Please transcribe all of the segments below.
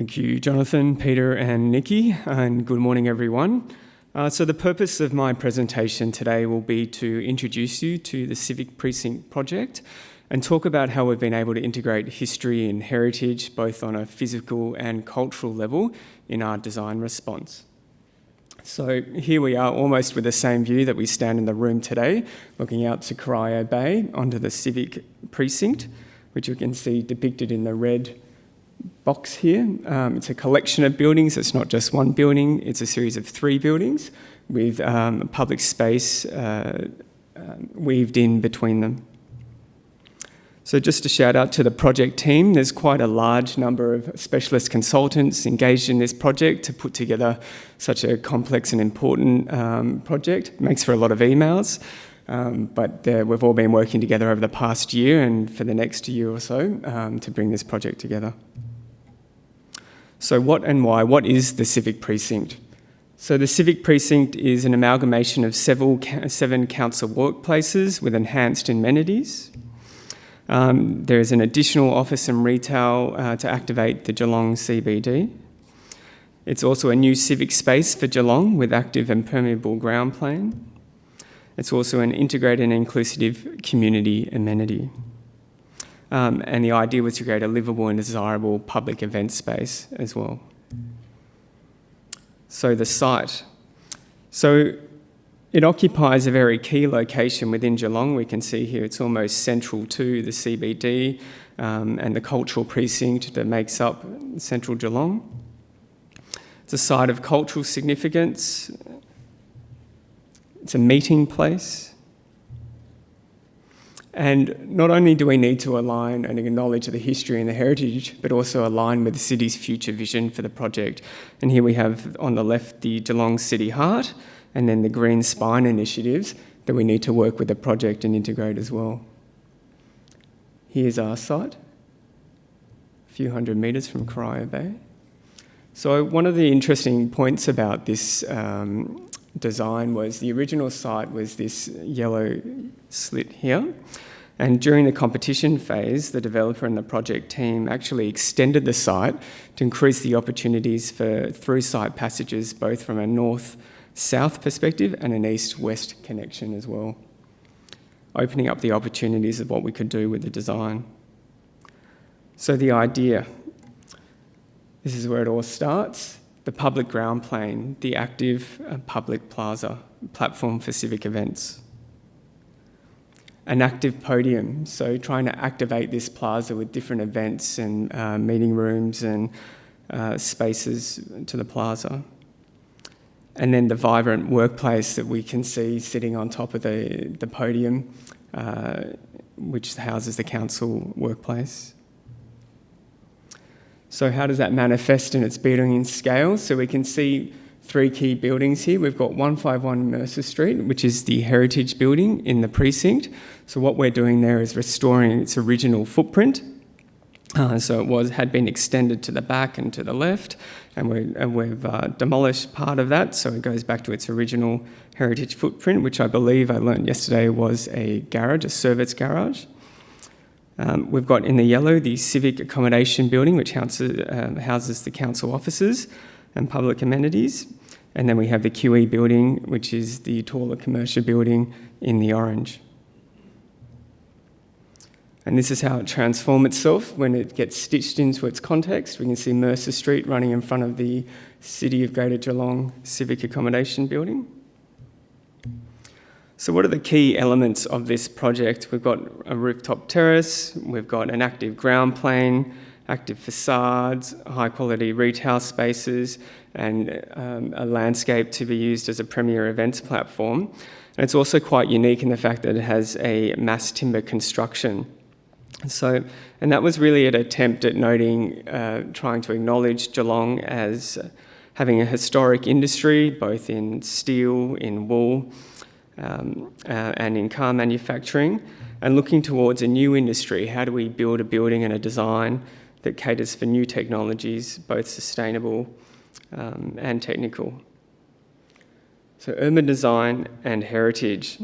Thank you, Jonathan, Peter and Nikki, and good morning everyone. So the purpose of my presentation today will be to introduce you to the Civic Precinct project and talk about how we've been able to integrate history and heritage both on a physical and cultural level in our design response. So here we are almost with the same view that we stand in the room today, looking out to Corio Bay onto the Civic Precinct, which you can see depicted in the red box here. It's a collection of buildings. It's not just one building, it's a series of 3 buildings with public space weaved in between them. So just a shout out to the project team. There's quite a large number of specialist consultants engaged in this project to put together such a complex and important project. It makes for a lot of emails, but we've all been working together over the past year and for the next year or so to bring this project together. So what and why? What is the Civic Precinct? So the Civic Precinct is an amalgamation of 7 council workplaces with enhanced amenities. There is an additional office and retail to activate the Geelong CBD. It's also a new civic space for Geelong with active and permeable ground plane. It's also an integrated and inclusive community amenity. And the idea was to create a livable and desirable public event space as well. So the site. So it occupies a very key location within Geelong. We can see here it's almost central to the CBD and the cultural precinct that makes up Central Geelong. It's a site of cultural significance. It's a meeting place. And not only do we need to align and acknowledge the history and the heritage, but also align with the city's future vision for the project. And here we have on the left the Geelong City Heart and then the Green Spine initiatives that we need to work with the project and integrate as well. Here's our site, a few hundred metres from Corio Bay. So one of the interesting points about this design was the original site was this yellow slit here. And during the competition phase, the developer and the project team actually extended the site to increase the opportunities for through-site passages, both from a north-south perspective and an east-west connection as well, opening up the opportunities of what we could do with the design. So the idea, this is where it all starts. The public ground plane, the active public plaza, platform for civic events. An active podium, so trying to activate this plaza with different events and meeting rooms and spaces to the plaza. And then the vibrant workplace that we can see sitting on top of the podium, which houses the council workplace. So how does that manifest in its building in scale? So we can see 3 key buildings here. We've got 151 Mercer Street, which is the heritage building in the precinct. So what we're doing there is restoring its original footprint. So it had been extended to the back and to the left, and we've demolished part of that, so it goes back to its original heritage footprint, which I believe I learned yesterday was a garage, a service garage. We've got in the yellow the Civic Accommodation Building, which houses the council offices and public amenities. And then we have the QE building, which is the taller commercial building in the orange. And this is how it transforms itself when it gets stitched into its context. We can see Mercer Street running in front of the City of Greater Geelong Civic Accommodation Building. So what are the key elements of this project? We've got a rooftop terrace, we've got an active ground plane, active facades, high quality retail spaces, and a landscape to be used as a premier events platform. And it's also quite unique in the fact that it has a mass timber construction. And that was really an attempt at noting, trying to acknowledge Geelong as having a historic industry, both in steel, in wool, and in car manufacturing, and looking towards a new industry. How do we build a building and a design that caters for new technologies, both sustainable and technical? So urban design and heritage.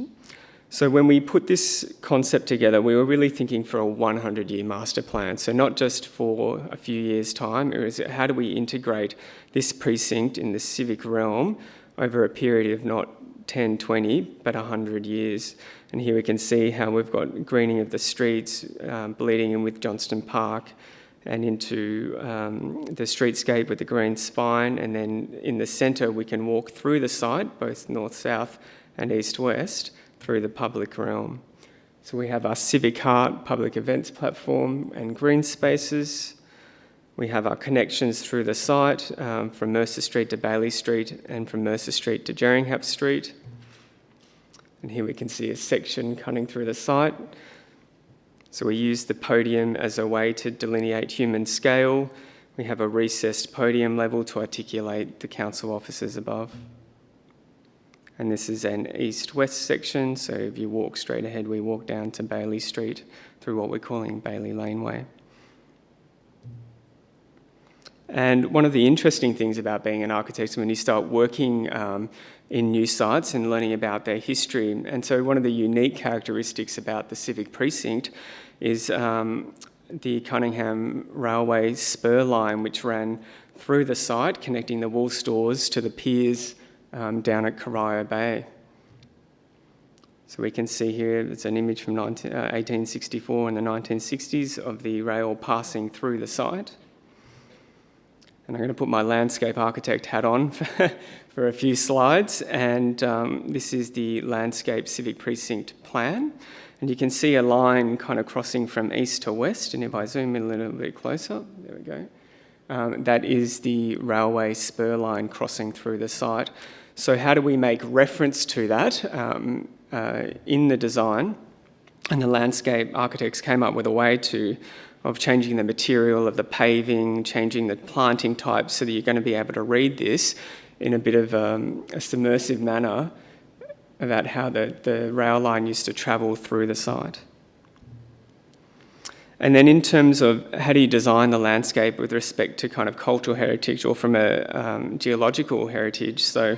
So when we put this concept together, we were really thinking for a 100-year master plan. So not just for a few years' time, it was how do we integrate this precinct in the civic realm over a period of not 10, 20, but 100 years. And here we can see how we've got greening of the streets, bleeding in with Johnston Park and into the streetscape with the green spine. And then in the centre, we can walk through the site, both north-south and east-west, through the public realm. So we have our Civic Heart public events platform and green spaces. We have our connections through the site from Mercer Street to Bailey Street and from Mercer Street to Jerringhap Street. And here we can see a section cutting through the site. So we use the podium as a way to delineate human scale. We have a recessed podium level to articulate the council offices above. And this is an east-west section, so if you walk straight ahead, we walk down to Bailey Street through what we're calling Bailey Laneway. And one of the interesting things about being an architect is when you start working in new sites and learning about their history. And so one of the unique characteristics about the Civic Precinct is the Cunningham Railway spur line, which ran through the site, connecting the wool stores to the piers down at Corio Bay. So we can see here, it's an image from 1864 and the 1960s of the rail passing through the site. And I'm going to put my landscape architect hat on for a few slides. And this is the landscape Civic Precinct plan. And you can see a line kind of crossing from east to west. And if I zoom in a little bit closer, there we go. That is the railway spur line crossing through the site. So how do we make reference to that in the design? And the landscape architects came up with a way of changing the material of the paving, changing the planting type so that you're going to be able to read this in a bit of a submersive manner about how the rail line used to travel through the site. And then in terms of how do you design the landscape with respect to kind of cultural heritage or from a geological heritage. So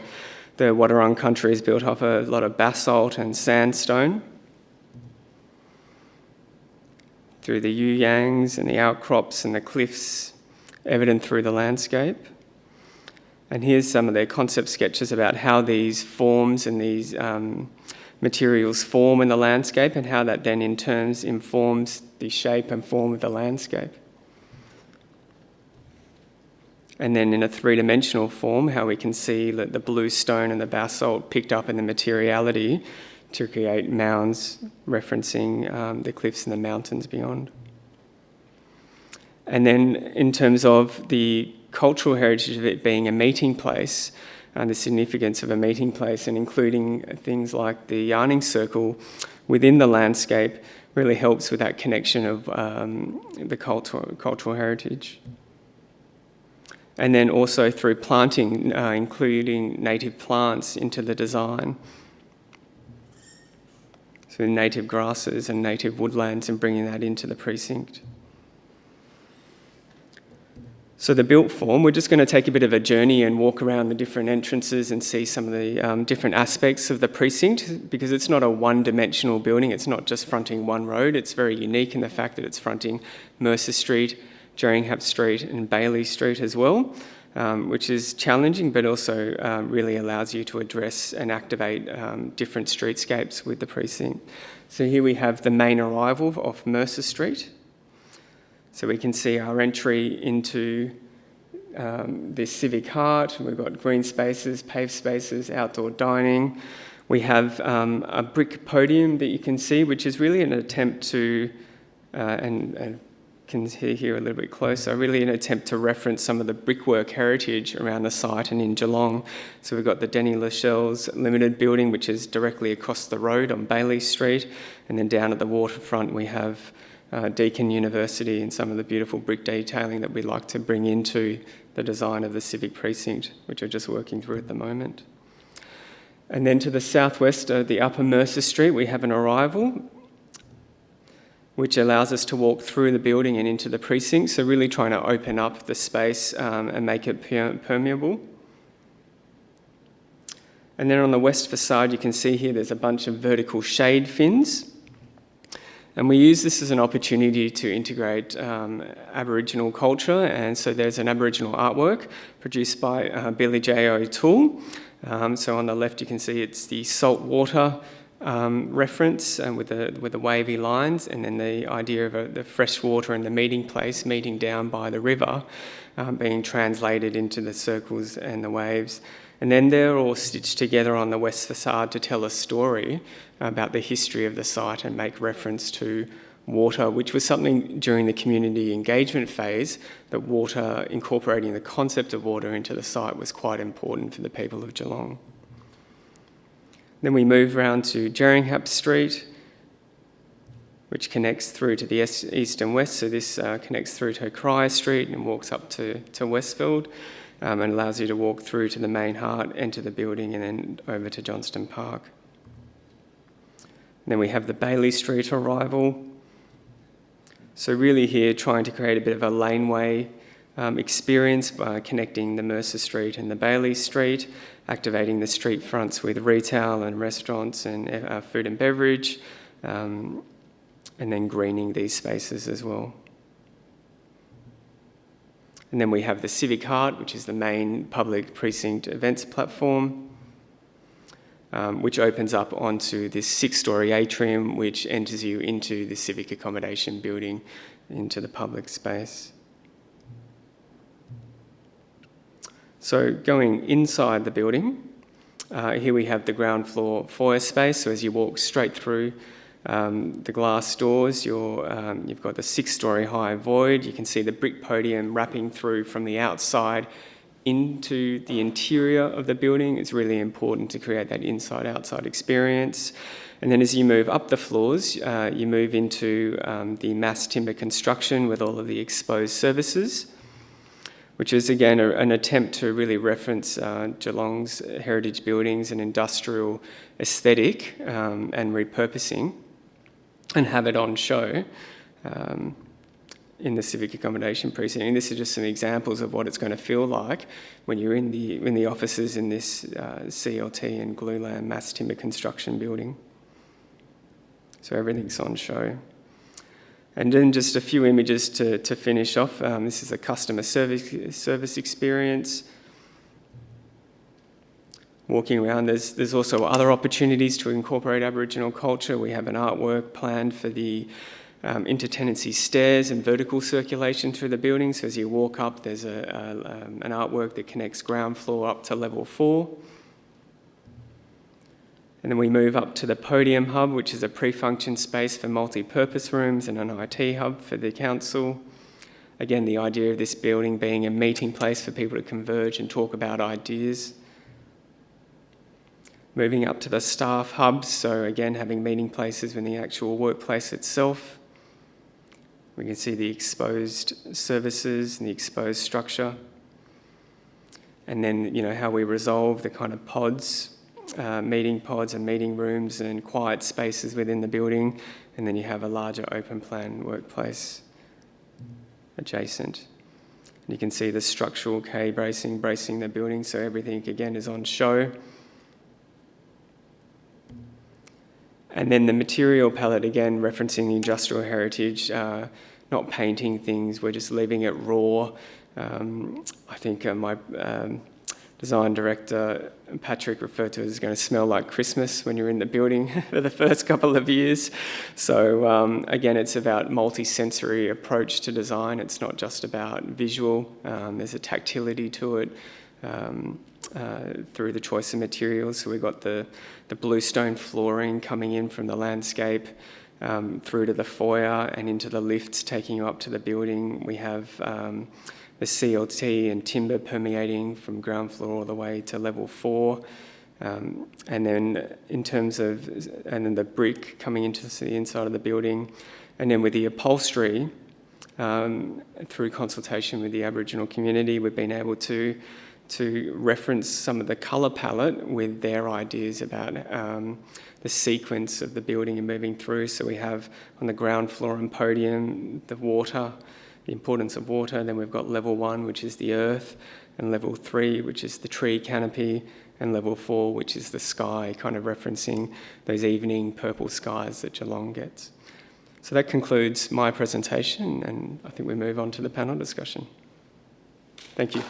the Wadawurrung country is built off a lot of basalt and sandstone. Through the yu-yangs and the outcrops and the cliffs evident through the landscape. And here's some of their concept sketches about how these forms and these materials form in the landscape and how that then in turn informs the shape and form of the landscape. And then in a three-dimensional form, how we can see that the blue stone and the basalt picked up in the materiality to create mounds referencing the cliffs and the mountains beyond. And then in terms of the cultural heritage of it being a meeting place, the significance of a meeting place and including things like the yarning circle within the landscape really helps with that connection of the cultural heritage. And then also through planting, including native plants into the design. So native grasses and native woodlands and bringing that into the precinct. So the built form, we're just going to take a bit of a journey and walk around the different entrances and see some of the different aspects of the precinct, because it's not a one-dimensional building, it's not just fronting one road, it's very unique in the fact that it's fronting Mercer Street, Jerringhap Street and Bailey Street as well, which is challenging but also really allows you to address and activate different streetscapes with the precinct. So here we have the main arrival off Mercer Street. So we can see our entry into this Civic Heart. We've got green spaces, paved spaces, outdoor dining. We have a brick podium that you can see, which is really an attempt to, and can see here a little bit closer, really an attempt to reference some of the brickwork heritage around the site and in Geelong. So we've got the Denny Lascelles Limited building, which is directly across the road on Bailey Street. And then down at the waterfront, we have Deakin University and some of the beautiful brick detailing that we'd like to bring into the design of the Civic Precinct, which we're just working through at the moment. And then to the southwest, the upper Mercer Street, we have an arrival, which allows us to walk through the building and into the precinct, so really trying to open up the space and make it permeable. And then on the west facade, you can see here there's a bunch of vertical shade fins. And we use this as an opportunity to integrate Aboriginal culture. And so there's an Aboriginal artwork produced by Billy J. O'Toole. So on the left, you can see it's the salt water reference with the wavy lines, and then the idea of the fresh water and the meeting place, meeting down by the river, being translated into the circles and the waves. And then they're all stitched together on the west facade to tell a story about the history of the site and make reference to water, which was something during the community engagement phase, that water, incorporating the concept of water into the site, was quite important for the people of Geelong. Then we move around to Jerringhap Street, which connects through to the east and west. So this connects through to Crier Street and walks up to Westfield, and allows you to walk through to the main heart, enter the building, and then over to Johnston Park. And then we have the Bailey Street arrival. So really here, trying to create a bit of a laneway experience by connecting the Mercer Street and the Bailey Street, activating the street fronts with retail and restaurants and food and beverage, and then greening these spaces as well. And then we have the Civic Heart, which is the main public precinct events platform, which opens up onto this 6-storey atrium, which enters you into the civic accommodation building, into the public space. So going inside the building, here we have the ground floor foyer space. So as you walk straight through the glass doors, you've got the 6-storey high void. You can see the brick podium wrapping through from the outside into the interior of the building. It's really important to create that inside-outside experience. And then as you move up the floors, you move into the mass timber construction with all of the exposed services, which is again an attempt to really reference Geelong's heritage buildings and industrial aesthetic and repurposing, and have it on show in the civic accommodation precinct. And this is just some examples of what it's going to feel like when you're in the offices in this CLT and Glulam mass timber construction building. So everything's on show. And then just a few images to finish off. This is a customer service experience. Walking around, there's also other opportunities to incorporate Aboriginal culture. We have an artwork planned for the intertenancy stairs and vertical circulation through the building. So as you walk up, there's an artwork that connects ground floor up to level 4. And then we move up to the podium hub, which is a pre-function space for multi-purpose rooms and an IT hub for the council. Again, the idea of this building being a meeting place for people to converge and talk about ideas. Moving up to the staff hubs, so again, having meeting places in the actual workplace itself. We can see the exposed services and the exposed structure. And then, how we resolve the kind of pods, meeting pods and meeting rooms and quiet spaces within the building. And then you have a larger open plan workplace adjacent. And you can see the structural bracing the building, so everything again is on show. And then the material palette, again, referencing the industrial heritage, not painting things, we're just leaving it raw. I think my design director, Patrick, referred to it as going to smell like Christmas when you're in the building for the first couple of years. So again, it's about multi-sensory approach to design. It's not just about visual. There's a tactility to it. Through the choice of materials. So we've got the bluestone flooring coming in from the landscape through to the foyer and into the lifts taking you up to the building. We have the CLT and timber permeating from ground floor all the way to level 4. And then in terms of, and then the brick coming into the inside of the building. And then with the upholstery, through consultation with the Aboriginal community, we've been able to reference some of the colour palette with their ideas about the sequence of the building and moving through. So we have on the ground floor and podium, the water, the importance of water. Then we've got level 1, which is the earth, and level 3, which is the tree canopy, and level 4, which is the sky, kind of referencing those evening purple skies that Geelong gets. So that concludes my presentation, and I think we move on to the panel discussion. Thank you.